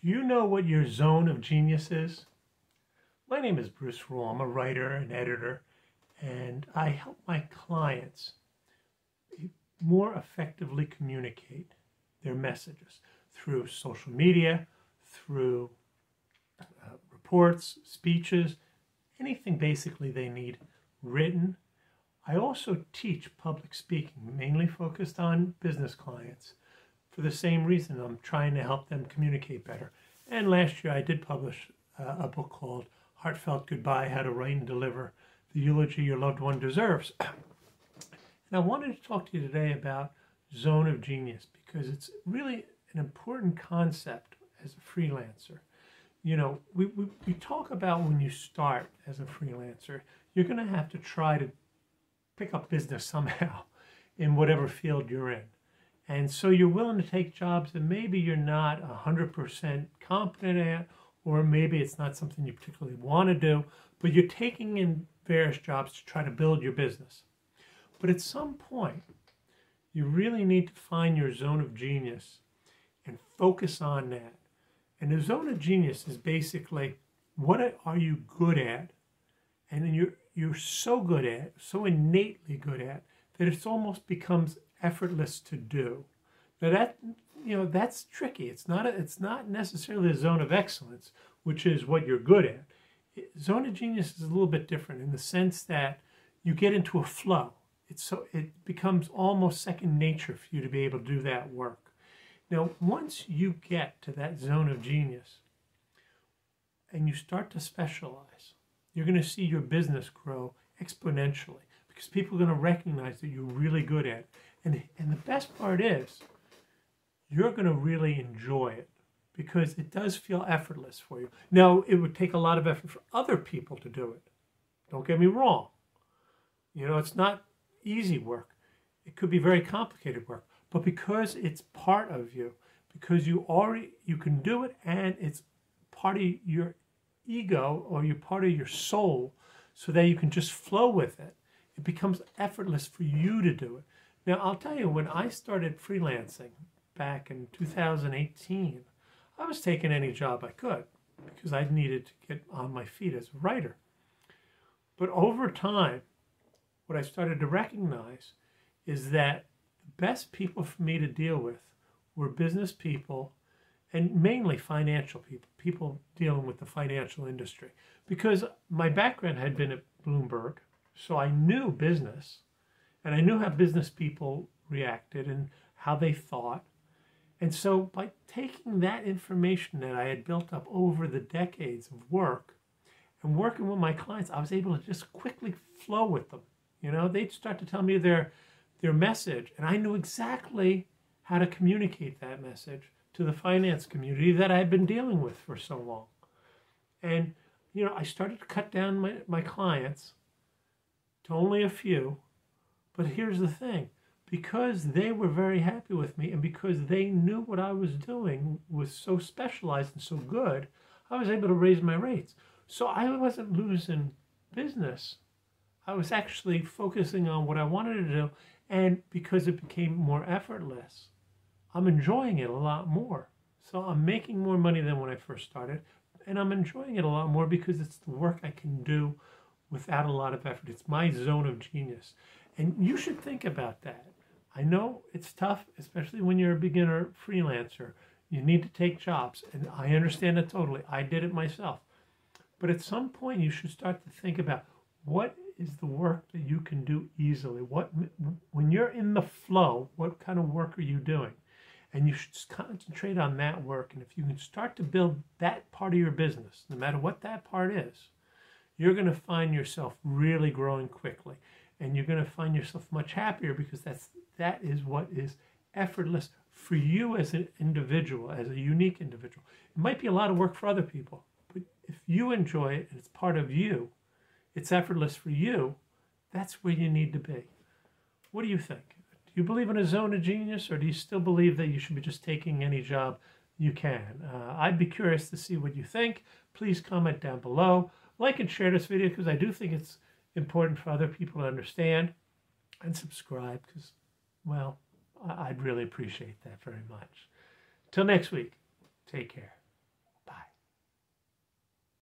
Do you know what your zone of genius is? My name is Bruce Rule. I'm a writer and editor, and I help my clients more effectively communicate their messages through social media, through reports, speeches, anything basically they need written. I also teach public speaking, mainly focused on business clients. For the same reason, I'm trying to help them communicate better. And last year I did publish a book called Heartfelt Goodbye, How to Write and Deliver the Eulogy Your Loved One Deserves. And I wanted to talk to you today about zone of genius because it's really an important concept as a freelancer. You know, we talk about when you start as a freelancer, you're going to have to try to pick up business somehow in whatever field you're in. And so you're willing to take jobs that maybe you're not 100% competent at, or maybe it's not something you particularly want to do, but you're taking in various jobs to try to build your business. But at some point, you really need to find your zone of genius and focus on that. And the zone of genius is basically, what are you good at? And then you're so good at, so innately good at, that it almost becomes effortless to do. Now that's tricky. It's not necessarily a zone of excellence, which is what you're good at. Zone of genius is a little bit different in the sense that you get into a flow. It becomes almost second nature for you to be able to do that work. Now, once you get to that zone of genius and you start to specialize, you're going to see your business grow exponentially because people are going to recognize that you're really good at it. And the best part is you're going to really enjoy it because it does feel effortless for you. Now, it would take a lot of effort for other people to do it. Don't get me wrong. You know, it's not easy work. It could be very complicated work. But because it's part of you, because you can do it and it's part of your ego or you're part of your soul so that you can just flow with it, it becomes effortless for you to do it. Now, I'll tell you, when I started freelancing back in 2018, I was taking any job I could because I needed to get on my feet as a writer. But over time, what I started to recognize is that the best people for me to deal with were business people and mainly financial people dealing with the financial industry. Because my background had been at Bloomberg, so I knew business. And I knew how business people reacted and how they thought. And so by taking that information that I had built up over the decades of work and working with my clients, I was able to just quickly flow with them. You know, they'd start to tell me their message, and I knew exactly how to communicate that message to the finance community that I had been dealing with for so long. And, you know, I started to cut down my clients to only a few. But here's the thing, because they were very happy with me and because they knew what I was doing was so specialized and so good, I was able to raise my rates. So I wasn't losing business. I was actually focusing on what I wanted to do, and because it became more effortless, I'm enjoying it a lot more. So I'm making more money than when I first started, and I'm enjoying it a lot more because it's the work I can do without a lot of effort. It's my zone of genius. And you should think about that. I know it's tough, especially when you're a beginner freelancer. You need to take jobs, and I understand it totally. I did it myself. But at some point, you should start to think about what is the work that you can do easily. When you're in the flow, what kind of work are you doing? And you should concentrate on that work. And if you can start to build that part of your business, no matter what that part is, you're going to find yourself really growing quickly. And you're going to find yourself much happier because that is what is effortless for you as an individual, as a unique individual. It might be a lot of work for other people, but if you enjoy it and it's part of you, it's effortless for you, that's where you need to be. What do you think? Do you believe in a zone of genius, or do you still believe that you should be just taking any job you can? I'd be curious to see what you think. Please comment down below. Like and share this video because I do think it's important for other people to understand, and subscribe because, well, I'd really appreciate that very much. Till next week, take care.